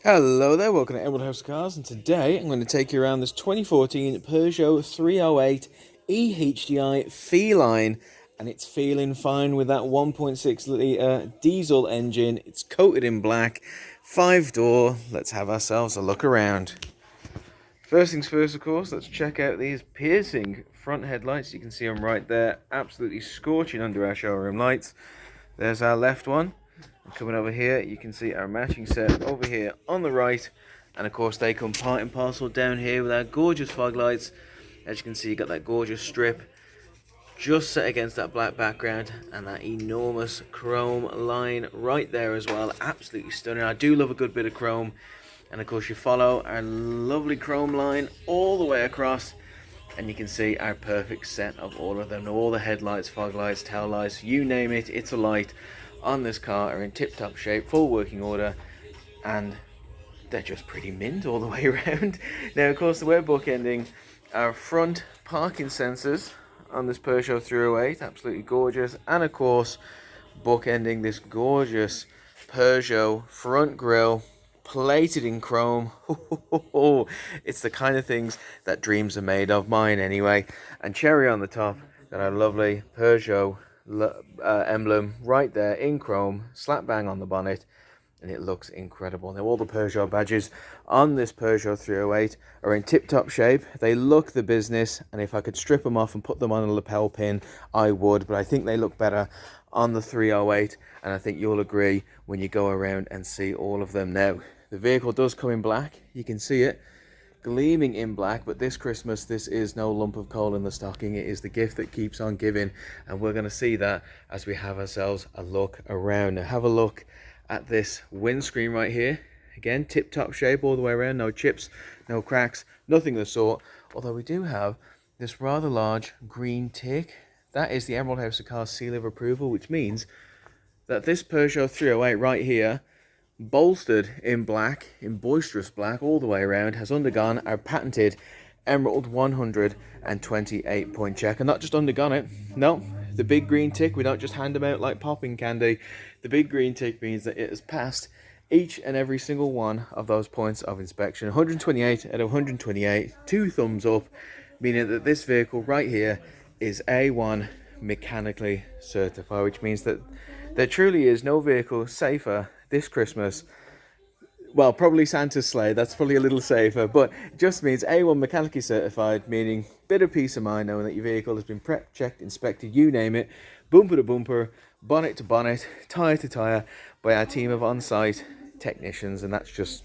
Hello there, welcome to Emerald House of Cars, and today I'm going to take you around this 2014 Peugeot 308 E-Hdi Feline, and it's feeling fine with that 1.6 litre diesel engine. It's coated in black, 5-door. Let's have ourselves a look around. First things first, of course, let's check out these piercing front headlights. You can see them right there, absolutely scorching under our showroom lights. There's our left one. And coming over here, you can see our matching set over here on the right. And of course, they come part and parcel down here with our gorgeous fog lights. As you can see, you got that gorgeous strip just set against that black background, and that enormous chrome line right there as well. Absolutely stunning. I do love a good bit of chrome. And of course, you follow our lovely chrome line all the way across, and you can see our perfect set of all of them. All the headlights, fog lights, tail lights, you name it, it's a light on this car are in tip-top shape, full working order, and they're just pretty mint all the way around. Now, of course, we're bookending our front parking sensors on this Peugeot 308, absolutely gorgeous, and of course, bookending this gorgeous Peugeot front grille, plated in chrome. It's the kind of things that dreams are made of, mine anyway. And cherry on the top, got our lovely Peugeot emblem right there in chrome, slap bang on the bonnet, and it looks incredible. Now, all the Peugeot badges on this Peugeot 308 are in tip-top shape. They look the business, and if I could strip them off and put them on a lapel pin, I would, but I think they look better on the 308, and I think you'll agree when you go around and see all of them. Now, the vehicle does come in black. You can see it gleaming in black, but this Christmas, this is no lump of coal in the stocking. It is the gift that keeps on giving, and we're going to see that as we have ourselves a look around. Now, have a look at this windscreen right here. Again, tip-top shape all the way around. No chips, no cracks, nothing of the sort. Although we do have this rather large green tick. That is the Emerald House of Cars seal of approval, which means that this Peugeot 308 right here, bolstered in black, in boisterous black all the way around, has undergone our patented Emerald 128 point check. And not just undergone it, no, the big green tick, we don't just hand them out like popping candy. The big green tick means that it has passed each and every single one of those points of inspection. 128 out of 128, 2 thumbs up, meaning that this vehicle right here is A1 mechanically certified, which means that there truly is no vehicle safer this Christmas. Well, probably Santa's sleigh, that's probably a little safer, but it just means A1 mechanically certified, meaning bit of peace of mind knowing that your vehicle has been prepped, checked, inspected, you name it, bumper to bumper, bonnet to bonnet, tyre to tyre, by our team of on-site technicians. And that's just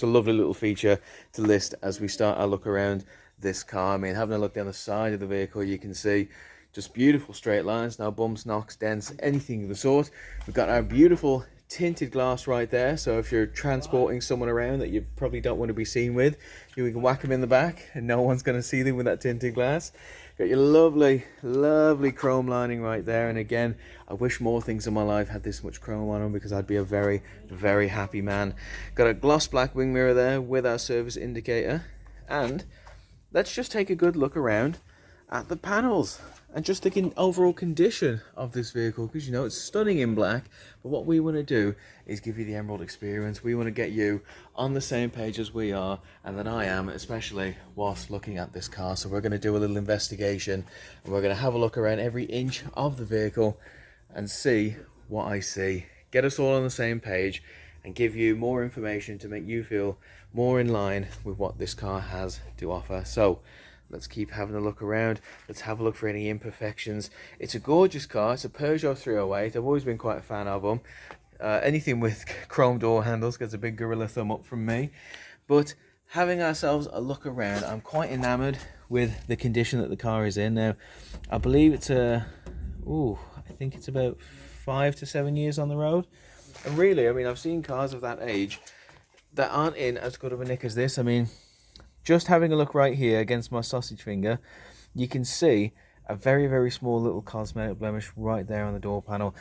a lovely little feature to list as we start our look around this car. I mean, having a look down the side of the vehicle, you can see just beautiful straight lines, no bumps, knocks, dents, anything of the sort. We've got our beautiful tinted glass right there, so if you're transporting someone around that you probably don't want to be seen with, you can whack them in the back and no one's going to see them with that tinted glass. Got your lovely chrome lining right there, and again, I wish more things in my life had this much chrome on them, because I'd be a very happy man. Got a gloss black wing mirror there with our service indicator, and let's just take a good look around at the panels and just the overall condition of this vehicle, because you know it's stunning in black. But what we want to do is give you the Emerald experience. We want to get you on the same page as we are, and that I am, especially whilst looking at this car. So we're going to do a little investigation, and we're going to have a look around every inch of the vehicle and see what I see, get us all on the same page, and give you more information to make you feel more in line with what this car has to offer. So let's keep having a look around. Let's have a look for any imperfections. It's a gorgeous car. It's a Peugeot 308. I've always been quite a fan of them. Anything with chrome door handles gets a big gorilla thumb up from me. But having ourselves a look around, I'm quite enamoured with the condition that the car is in. Now, I believe it's I think it's about 5 to 7 years on the road. And really, I mean, I've seen cars of that age that aren't in as good of a nick as this. I mean, just having a look right here against my sausage finger, you can see a very small little cosmetic blemish right there on the door panel.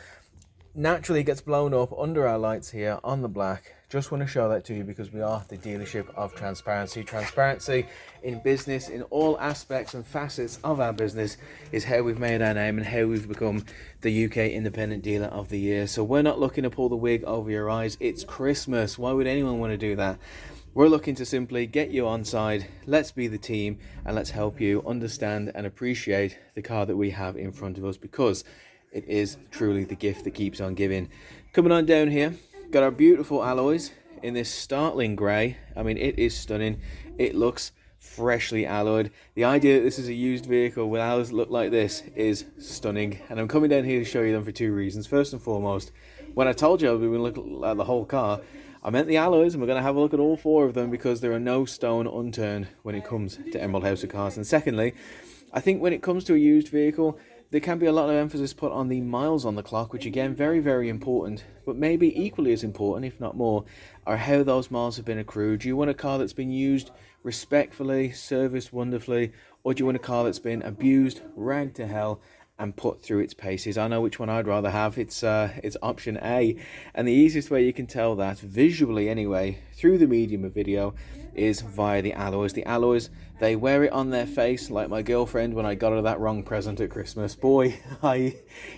naturally gets blown up under our lights here on the black. Just want to show that to you because we are the dealership of transparency. Transparency in business, in all aspects and facets of our business, is how we've made our name and how we've become the UK Independent Dealer of the Year. So we're not looking to pull the wig over your eyes. It's Christmas. Why would anyone want to do that? We're looking to simply get you on side, let's be the team, and let's help you understand and appreciate the car that we have in front of us, because it is truly the gift that keeps on giving. Coming on down here, got our beautiful alloys in this startling grey. I mean, it is stunning. It looks freshly alloyed. The idea that this is a used vehicle with alloys that look like this is stunning. And I'm coming down here to show you them for two reasons. First and foremost, when I told you I was going to look at the whole car, I meant the alloys, and we're going to have a look at all four of them because there are no stone unturned when it comes to Emerald House of Cars. And secondly, I think when it comes to a used vehicle, there can be a lot of emphasis put on the miles on the clock, which again, very, very important, but maybe equally as important, if not more, are how those miles have been accrued. Do you want a car that's been used respectfully, serviced wonderfully, or do you want a car that's been abused, ragged to hell, and put through its paces? I know which one I'd rather have. It's option A, and the easiest way you can tell that, visually anyway, through the medium of video, is via the alloys. The alloys, they wear it on their face, like my girlfriend when I got her that wrong present at Christmas. Boy,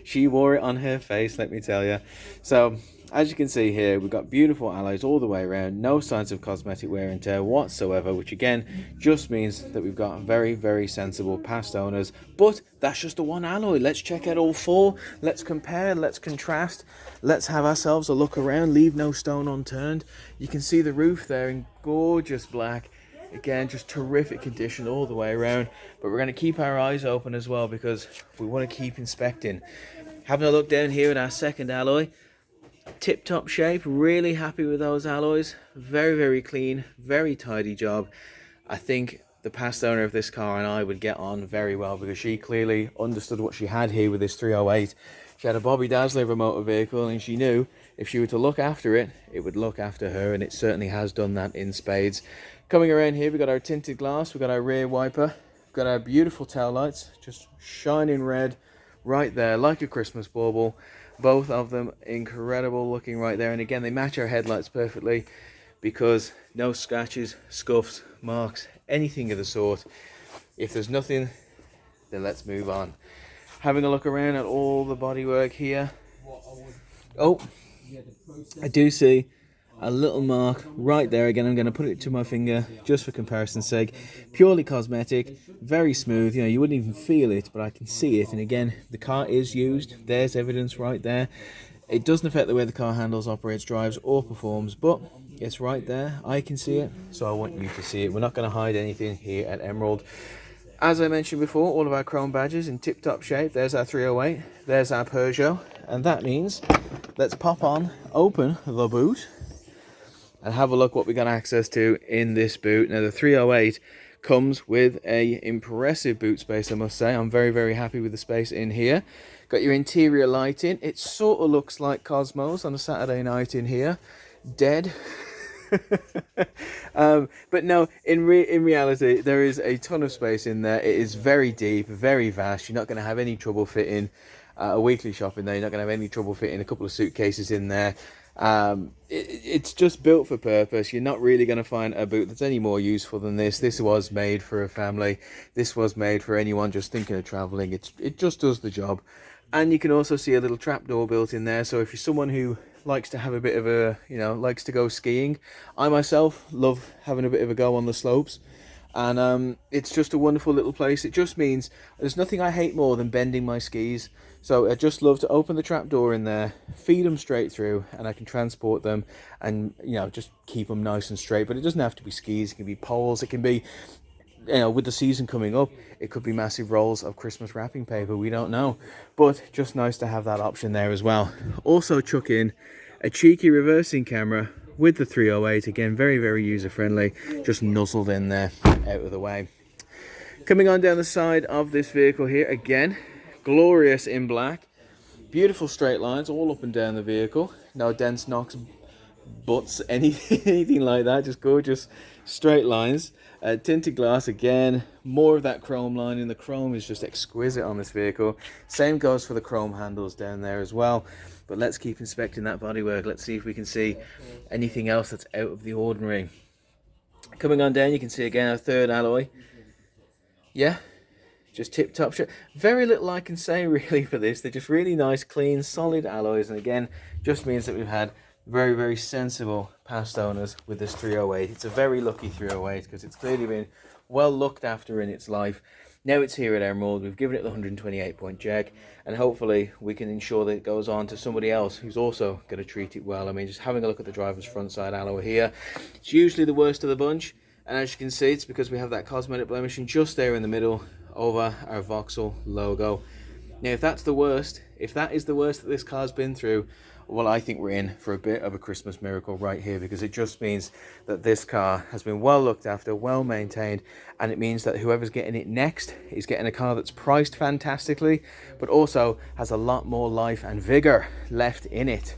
she wore it on her face, let me tell you. So as you can see here, we've got beautiful alloys all the way around, no signs of cosmetic wear and tear whatsoever, which again just means that we've got very, very sensible past owners. But that's just the one alloy. Let's check out all four. Let's compare, let's contrast, let's have ourselves a look around, leave no stone unturned. You can see the roof there in gorgeous black. Again, just terrific condition all the way around, but we're going to keep our eyes open as well because we want to keep inspecting. Having a look down here at our second alloy, tip-top shape, really happy with those alloys. Very, very clean, very tidy job. I think the past owner of this car and I would get on very well because she clearly understood what she had here with this 308. She had a Bobby Dazzler of a motor vehicle, and she knew if she were to look after it, it would look after her, and it certainly has done that in spades. Coming around here, we've got our tinted glass, we've got our rear wiper, we've got our beautiful tail lights, just shining red right there, like a Christmas bauble. Both of them incredible looking right there, and again, they match our headlights perfectly because no scratches, scuffs, marks, anything of the sort. If there's nothing, then let's move on. Having a look around at all the bodywork here. Oh, I do see a little mark right there. Again, I'm going to put it to my finger just for comparison's sake. Purely cosmetic, very smooth. You know, you wouldn't even feel it, but I can see it. And again, the car is used. There's evidence right there. It doesn't affect the way the car handles, operates, drives, or performs, but it's right there. I can see it, so I want you to see it. We're not going to hide anything here at Emerald. As I mentioned before, all of our chrome badges in tip-top shape. There's our 308, there's our Peugeot, and that means let's pop on, open the boot, and have a look what we got access to in this boot. Now, the 308 comes with a impressive boot space, I must say. I'm very, very happy with the space in here. Got your interior lighting. It sort of looks like Cosmos on a Saturday night in here. Dead. But no, in reality, there is a ton of space in there. It is very deep, very vast. You're not going to have any trouble fitting a weekly shop in there. You're not going to have any trouble fitting a couple of suitcases in there. It's just built for purpose. You're not really going to find a boot that's any more useful than this. This was made for a family. This was made for anyone just thinking of traveling. It just does the job. And you can also see a little trapdoor built in there. So if you're someone who likes to have a bit of a, likes to go skiing, I myself love having a bit of a go on the slopes. And it's just a wonderful little place. It just means there's nothing I hate more than bending my skis. So I just love to open the trapdoor in there, feed them straight through, and I can transport them and, just keep them nice and straight. But it doesn't have to be skis. It can be poles. It can be, with the season coming up, it could be massive rolls of Christmas wrapping paper. We don't know. But just nice to have that option there as well. Also chuck in a cheeky reversing camera with the 308. Again, very, very user-friendly. Just nuzzled in there, out of the way. Coming on down the side of this vehicle here, again, glorious in black. Beautiful straight lines all up and down the vehicle. No dents, knocks, butts, anything like that. Just gorgeous straight lines. Tinted glass again. More of that chrome lining. The chrome is just exquisite on this vehicle. Same goes for the chrome handles down there as well. But let's keep inspecting that bodywork. Let's see if we can see anything else that's out of the ordinary. Coming on down, you can see again our third alloy. Yeah, just tip-top shape. Very little I can say really for this. They're just really nice, clean, solid alloys, and again, just means that we've had very, very sensible past owners with this 308. It's a very lucky 308 because it's clearly been well looked after in its life. Now it's here at Emerald, we've given it the 128-point jack, and hopefully we can ensure that it goes on to somebody else who's also going to treat it well. I mean, just having a look at the driver's front side alloy here, it's usually the worst of the bunch, and as you can see, it's because we have that cosmetic blemishing just there in the middle over our Vauxhall logo. Now, if that's the worst, if that is the worst that this car's been through, well, I think we're in for a bit of a Christmas miracle right here, because it just means that this car has been well looked after, well maintained, and it means that whoever's getting it next is getting a car that's priced fantastically, but also has a lot more life and vigor left in it.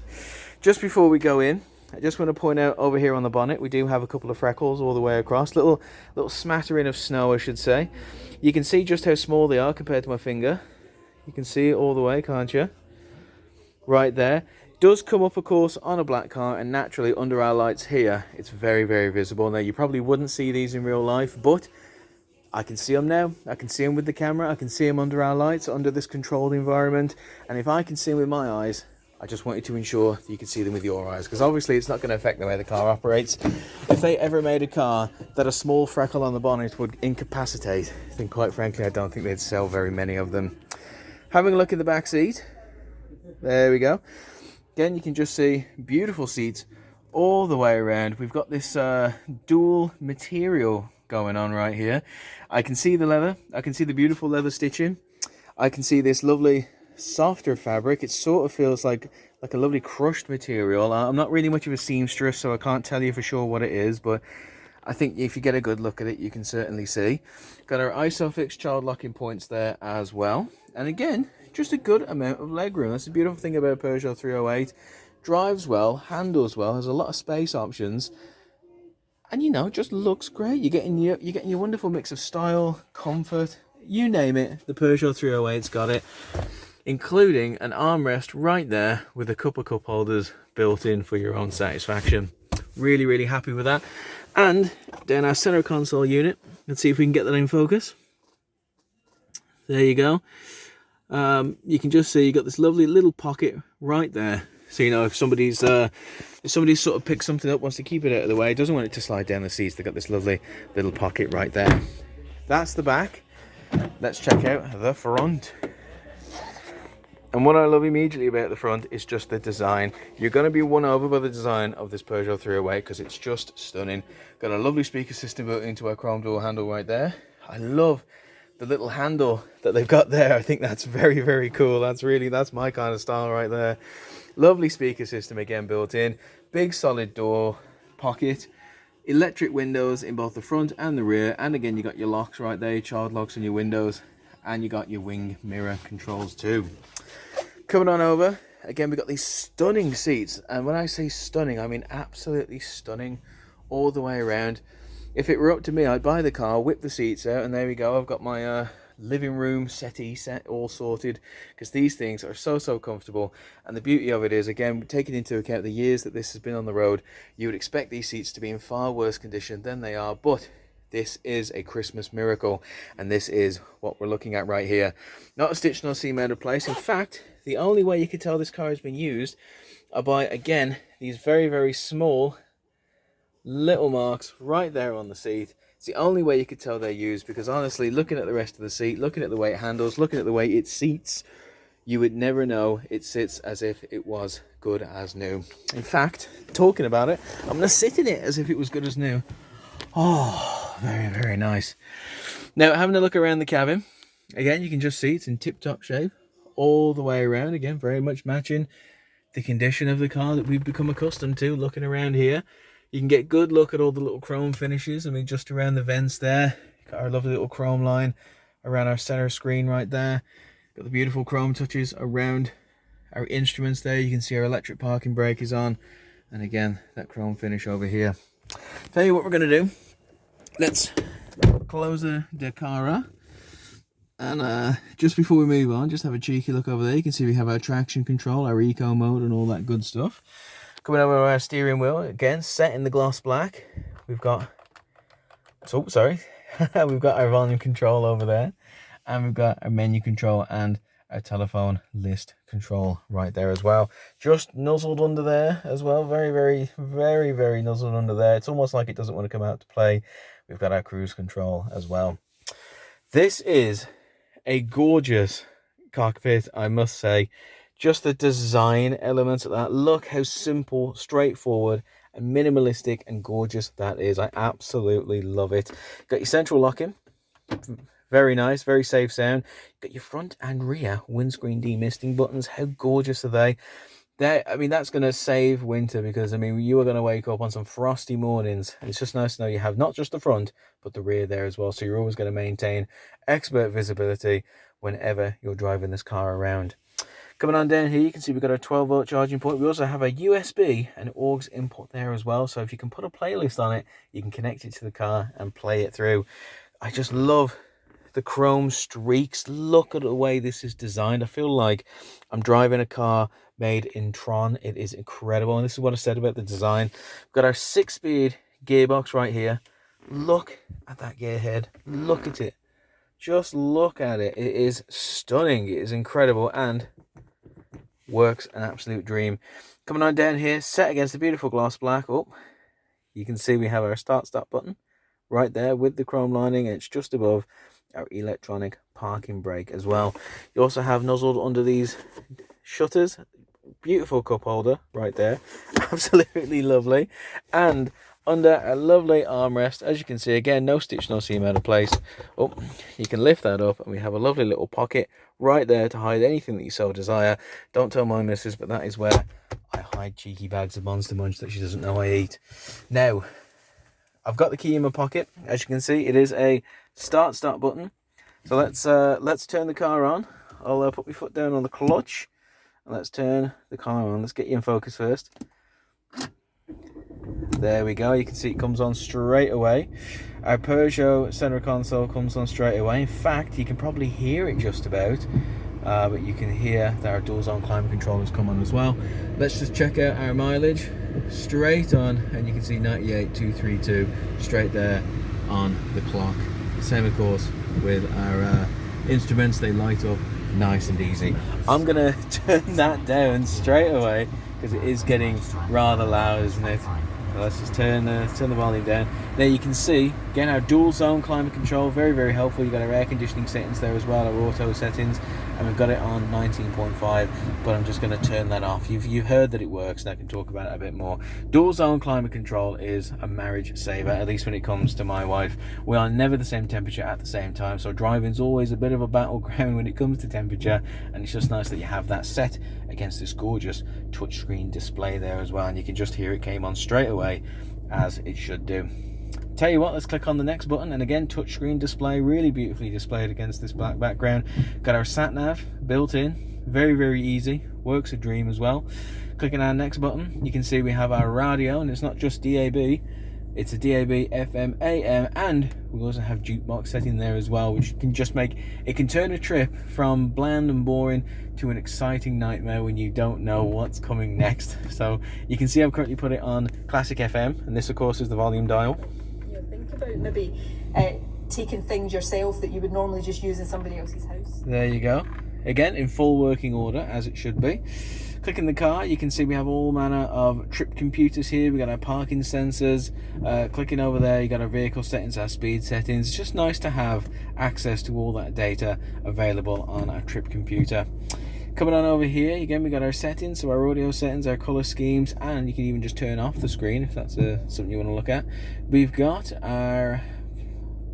Just before we go in, I just want to point out over here on the bonnet, we do have a couple of freckles all the way across, little smattering of snow, I should say. You can see just how small they are compared to my finger. You can see it all the way, can't you? Right there. Does come up, of course, on a black car, and naturally under our lights here, it's very, very visible. Now, you probably wouldn't see these in real life, but I can see them now. I can see them with the camera. I can see them under our lights, under this controlled environment. And if I can see them with my eyes, I just want you to ensure that you can see them with your eyes, because obviously it's not going to affect the way the car operates. If they ever made a car that a small freckle on the bonnet would incapacitate, then quite frankly, I don't think they'd sell very many of them. Having a look at the back seat, there we go. Again, you can just see beautiful seats all the way around. We've got this dual material going on right here. I can see the leather. I can see the beautiful leather stitching. I can see this lovely softer fabric. It sort of feels like a lovely crushed material. I'm not really much of a seamstress, so I can't tell you for sure what it is, but I think if you get a good look at it, you can certainly see. Got our ISOFIX child locking points there as well. And again, just a good amount of legroom. That's the beautiful thing about Peugeot 308. Drives well, handles well, has a lot of space options, and you know, just looks great. You're getting your wonderful mix of style, comfort, you name it. The Peugeot 308's got it, including an armrest right there with a couple of cup holders built in for your own satisfaction. Really, really happy with that. And down our center console unit, let's see if we can get that in focus. There you go. You can just see you got this lovely little pocket right there, so you know if somebody's sort of picked something up, wants to keep it out of the way, doesn't want it to slide down the seats, they've got this lovely little pocket right there. That's the back. Let's check out the front. And what I love immediately about the front is just the design. You're going to be won over by the design of this Peugeot 308 because it's just stunning. Got a lovely speaker system built into our chrome door handle right there. I love the little handle that they've got there. I think that's very, very cool. That's my kind of style right there. Lovely speaker system again built in. Big solid door pocket. Electric windows in both the front and the rear. And again, you got your locks right there, your child locks on your windows. And you got your wing mirror controls too. Coming on over, again, we've got these stunning seats. And when I say stunning, I mean absolutely stunning all the way around. If it were up to me, I'd buy the car, whip the seats out, and there we go. I've got my living room settee set all sorted, because these things are so comfortable. And the beauty of it is, again, taking into account the years that this has been on the road, you would expect these seats to be in far worse condition than they are, but this is a Christmas miracle, and this is what we're looking at right here. Not a stitch nor seam out of place. In fact, the only way you could tell this car has been used are by, again, these very, very small little marks right there on the seat. It's the only way you could tell they're used, because honestly, looking at the rest of the seat, looking at the way it handles, looking at the way it seats, you would never know it sits as if it was good as new. In fact, talking about it, I'm going to sit in it as if it was good as new. Oh, very, very nice. Now, having a look around the cabin, again, you can just see it's in tip-top shape all the way around. Again, very much matching the condition of the car that we've become accustomed to looking around here. You can get a good look at all the little chrome finishes. I mean, just around the vents there. Got our lovely little chrome line around our center screen right there. Got the beautiful chrome touches around our instruments there. You can see our electric parking brake is on. And again, that chrome finish over here. Tell you what we're going to do. Let's close the car up. And just before we move on, just have a cheeky look over there. You can see we have our traction control, our eco mode, and all that good stuff. Coming over to our steering wheel, again, set in the gloss black. We've got, oh, sorry, we've got our volume control over there. And we've got our menu control and our telephone list control right there as well. Just nuzzled under there as well. Very, very, very, very nuzzled under there. It's almost like it doesn't want to come out to play. We've got our cruise control as well. This is a gorgeous cockpit, I must say. Just the design elements of that. Look how simple, straightforward, and minimalistic and gorgeous that is. I absolutely love it. Got your central locking. Very nice, very safe sound. Got your front and rear windscreen demisting buttons. How gorgeous are they? I mean, that's going to save winter, because, I mean, you are going to wake up on some frosty mornings. And it's just nice to know you have not just the front, but the rear there as well. So you're always going to maintain expert visibility whenever you're driving this car around. Coming on down here, you can see we've got our 12-volt charging port. We also have a USB and aux input there as well. So if you can put a playlist on it, you can connect it to the car and play it through. I just love the chrome streaks. Look at the way this is designed. I feel like I'm driving a car made in Tron. It is incredible. And this is what I said about the design. We've got our 6-speed gearbox right here. Look at that gear head. Look at it. Just look at it. It is stunning. It is incredible and works an absolute dream. Coming on down here, set against the beautiful gloss black. Oh, you can see we have our start button right there with the chrome lining. It's just above our electronic parking brake as well. You also have nuzzled under these shutters, beautiful cup holder right there, absolutely lovely. And under a lovely armrest, as you can see, again, no stitch, no seam out of place. Oh, you can lift that up and we have a lovely little pocket right there to hide anything that you so desire. Don't tell my missus, but that is where I hide cheeky bags of Monster Munch that she doesn't know I eat. Now, I've got the key in my pocket. As you can see, it is a start button. So let's turn the car on. I'll put my foot down on the clutch and let's turn the car on. Let's get you in focus first. There we go. You can see it comes on straight away. Our Peugeot center console comes on straight away. In fact, you can probably hear it just about, but you can hear that our dual zone climate control has come on as well. Let's just check out our mileage. Straight on, and you can see 98,232 straight there on the clock. Same, of course, with our instruments. They light up nice and easy. I'm gonna turn that down straight away because it is getting rather loud, isn't it? So let's just turn the volume down. There you can see, again, our dual zone climate control, very, very helpful. You've got our air conditioning settings there as well, our auto settings, and we've got it on 19.5, but I'm just going to turn that off. You've heard that it works, and I can talk about it a bit more. Dual zone climate control is a marriage saver, at least when it comes to my wife. We are never the same temperature at the same time, so driving's always a bit of a battleground when it comes to temperature, and it's just nice that you have that set against this gorgeous touchscreen display there as well, and you can just hear it came on straight away, as it should do. Tell you what, let's click on the next button, and again, touchscreen display, really beautifully displayed against this black background. Got our sat nav built in, very, very easy, works a dream as well. Clicking our next button, you can see we have our radio, and it's not just DAB, it's a DAB, FM, AM, and we also have jukebox set in there as well, which can just make it can turn a trip from bland and boring to an exciting nightmare when you don't know what's coming next. So you can see I've currently put it on classic FM, and this of course is the volume dial. Think about maybe taking things yourself that you would normally just use in somebody else's house. There you go. Again, in full working order, as it should be. Clicking the car, you can see we have all manner of trip computers here. We got our parking sensors. Clicking over there, you got our vehicle settings, our speed settings. It's just nice to have access to all that data available on our trip computer. Coming on over here, again, we got our settings, so our audio settings, our color schemes, and you can even just turn off the screen if that's something you want to look at. We've got our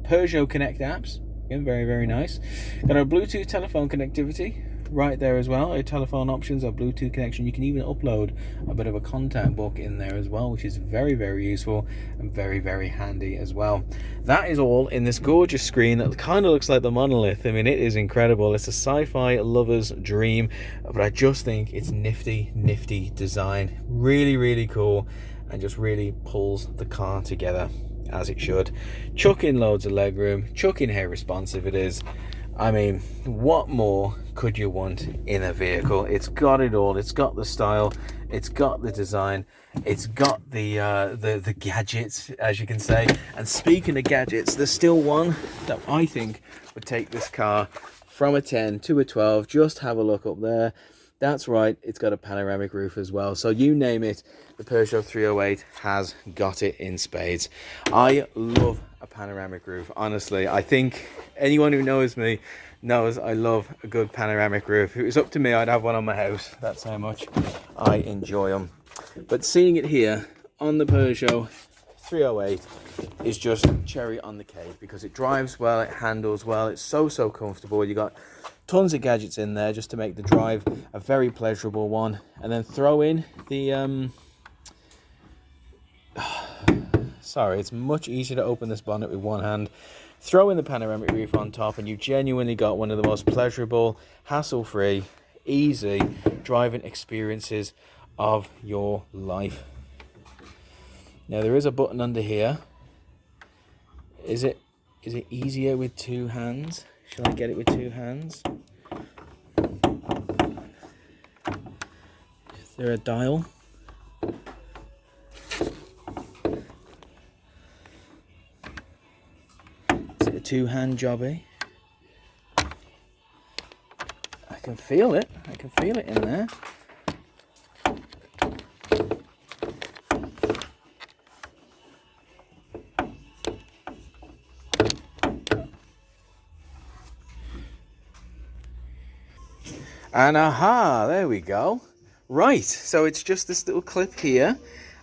Peugeot Connect apps, again, very, very nice. Got our Bluetooth telephone connectivity right there as well. Our telephone options, our Bluetooth connection. You can even upload a bit of a contact book in there as well, which is very, very useful and very, very handy as well. That is all in this gorgeous screen that kind of looks like the Monolith. I mean, it is incredible. It's a sci-fi lover's dream, but I just think it's nifty design. Really, really cool, and just really pulls the car together as it should. Chuck in loads of legroom, chuck in how responsive it is. I mean, what more could you want in a vehicle? It's got it all. It's got the style, it's got the design, it's got the gadgets, as you can say. And speaking of gadgets, there's still one that I think would take this car from a 10 to a 12. Just have a look up there. That's right, it's got a panoramic roof as well. So you name it, the Peugeot 308 has got it in spades. I love a panoramic roof, honestly. I think anyone who knows me knows I love a good panoramic roof. If it was up to me, I'd have one on my house. That's how much I enjoy them. But seeing it here on the Peugeot 308 is just cherry on the cake, because it drives well, it handles well, it's so comfortable. You got tons of gadgets in there just to make the drive a very pleasurable one. And then throw in the sorry, it's much easier to open this bonnet with one hand. Throw in the panoramic roof on top and you've genuinely got one of the most pleasurable, hassle-free, easy driving experiences of your life. Now there is a button under here. Is it easier with two hands? Shall I get it with two hands? Is there a dial? Is it a two-hand jobby? I can feel it. I can feel it in there. And aha, there we go. Right, so it's just this little clip here,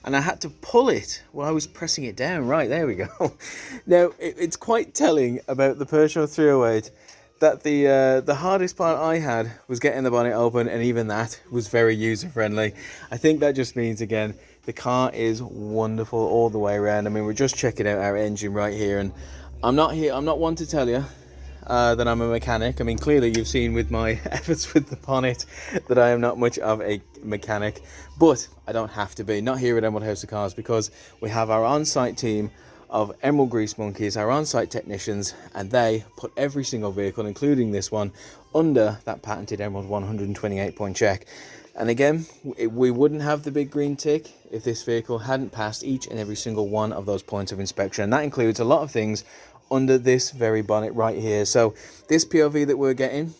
and I had to pull it while I was pressing it down. Right, there we go. Now, it's quite telling about the Peugeot 308 that the hardest part I had was getting the bonnet open, and even that was very user-friendly. I think that just means, again, the car is wonderful all the way around. I mean, we're just checking out our engine right here, and I'm not one to tell you that I'm a mechanic. I mean, clearly you've seen with my efforts with the bonnet that I am not much of a mechanic, but I don't have to be, not here at Emerald House of Cars, because we have our on-site team of Emerald Grease Monkeys, our on-site technicians, and they put every single vehicle, including this one, under that patented Emerald 128 point check. And again, we wouldn't have the big green tick if this vehicle hadn't passed each and every single one of those points of inspection, and that includes a lot of things under this very bonnet right here. So this POV that we're getting,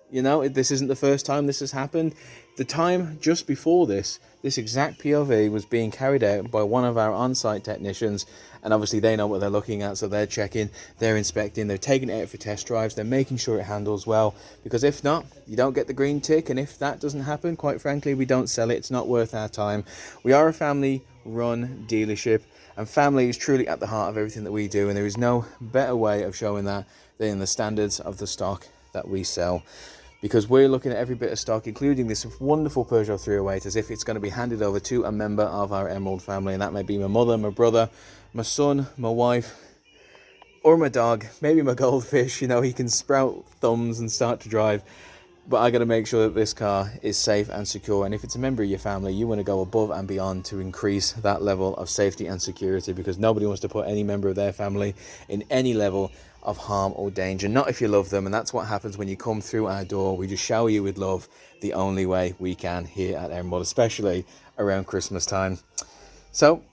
you know, this isn't the first time this has happened. The time just before this exact POV was being carried out by one of our on-site technicians, and obviously they know what they're looking at, so they're checking, they're inspecting, they're taking it out for test drives, they're making sure it handles well, because if not, you don't get the green tick, and if that doesn't happen, quite frankly, we don't sell it. It's not worth our time. We are a family-run dealership, and family is truly at the heart of everything that we do, and there is no better way of showing that than the standards of the stock that we sell, because we're looking at every bit of stock, including this wonderful Peugeot 308, as if it's going to be handed over to a member of our Emerald family, and that may be my mother, my brother, my son, my wife, or my dog, maybe my goldfish. You know, he can sprout thumbs and start to drive. But I got to make sure that this car is safe and secure, and if it's a member of your family, you want to go above and beyond to increase that level of safety and security, because nobody wants to put any member of their family in any level of harm or danger, not if you love them. And that's what happens when you come through our door. We just shower you with love the only way we can here at Emerald, especially around Christmas time. So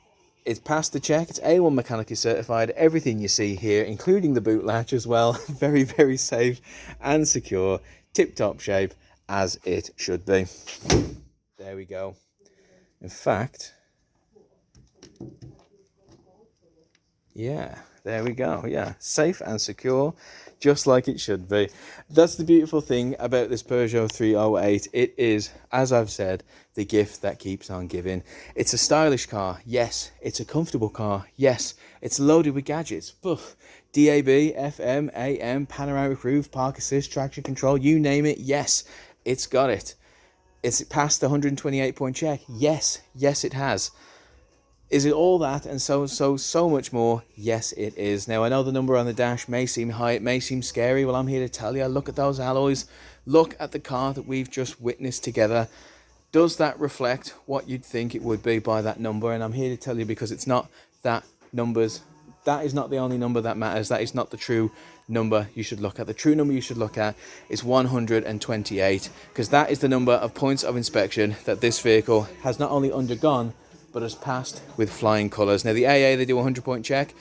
it's passed the check, it's A1 mechanically certified, everything you see here, including the boot latch as well, very safe and secure, tip-top shape, as it should be. There we go. In fact, yeah, there we go. Yeah, safe and secure, just like it should be. That's the beautiful thing about this Peugeot 308. It is, as I've said, the gift that keeps on giving. It's a stylish car, yes. It's a comfortable car, yes. It's loaded with gadgets. Poof. DAB, FM, AM, panoramic roof, park assist, traction control, you name it, yes, it's got it. It's passed the 128 point check, yes it has. Is it all that and so much more? Yes, it is. Now, I know the number on the dash may seem high, it may seem scary. Well, I'm here to tell you, look at those alloys, look at the car that we've just witnessed together. Does that reflect what you'd think it would be by that number? And I'm here to tell you, because it's not that numbers that is not the only number that matters. That is not the true number you should look at. The true number you should look at is 128, because that is the number of points of inspection that this vehicle has not only undergone, but has passed with flying colours. Now the AA, they do a 100-point check.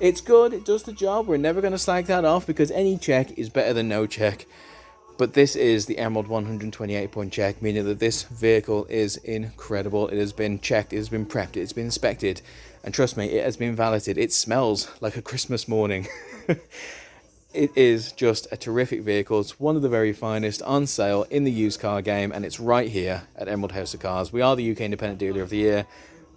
It's good, it does the job. We're never going to slag that off, because any check is better than no check. But this is the Emerald 128-point check, meaning that this vehicle is incredible. It has been checked, it has been prepped, it's been inspected, and trust me, it has been validated. It smells like a Christmas morning. It is just a terrific vehicle. It's one of the very finest on sale in the used car game, and it's right here at Emerald House of Cars. We are the UK Independent Dealer of the Year,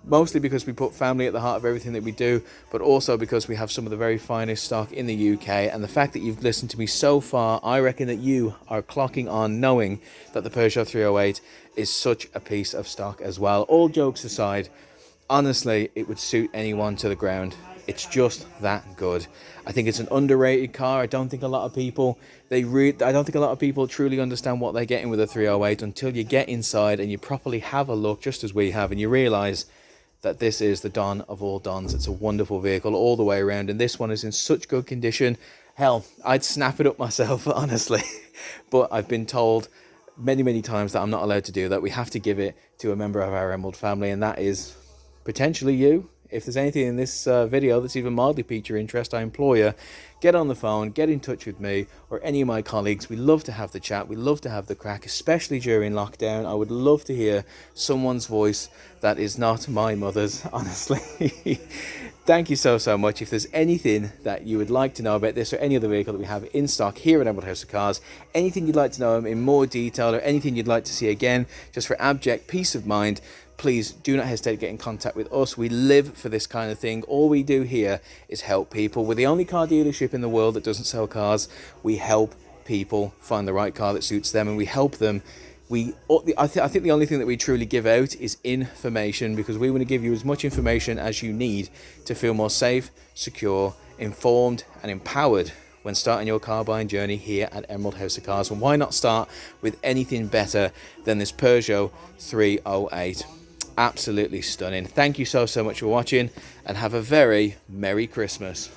mostly because we put family at the heart of everything that we do, but also because we have some of the very finest stock in the UK. And the fact that you've listened to me so far, I reckon that you are clocking on knowing that the Peugeot 308 is such a piece of stock as well. All jokes aside, honestly, it would suit anyone to the ground. It's just that good. I think it's an underrated car. I don't think a lot of people truly understand what they're getting with a 308 until you get inside and you properly have a look, just as we have, and you realize that this is the Don of all Dons. It's a wonderful vehicle all the way around, and this one is in such good condition. Hell, I'd snap it up myself, honestly. But I've been told many times that I'm not allowed to do that. We have to give it to a member of our Emerald family, and that is potentially you. If there's anything in this video that's even mildly piqued your interest, I implore you, get on the phone, get in touch with me or any of my colleagues. We love to have the chat. We love to have the crack, especially during lockdown. I would love to hear someone's voice that is not my mother's, honestly. Thank you so much. If there's anything that you would like to know about this or any other vehicle that we have in stock here at Emerald House of Cars, anything you'd like to know in more detail or anything you'd like to see again, just for abject peace of mind, please do not hesitate to get in contact with us. We live for this kind of thing. All we do here is help people. We're the only car dealership in the world that doesn't sell cars. We help people find the right car that suits them, and we help them. I think the only thing that we truly give out is information, because we want to give you as much information as you need to feel more safe, secure, informed and empowered when starting your car buying journey here at Emerald House of Cars. And why not start with anything better than this Peugeot 308? Absolutely stunning. Thank you so much for watching, and have a very Merry Christmas.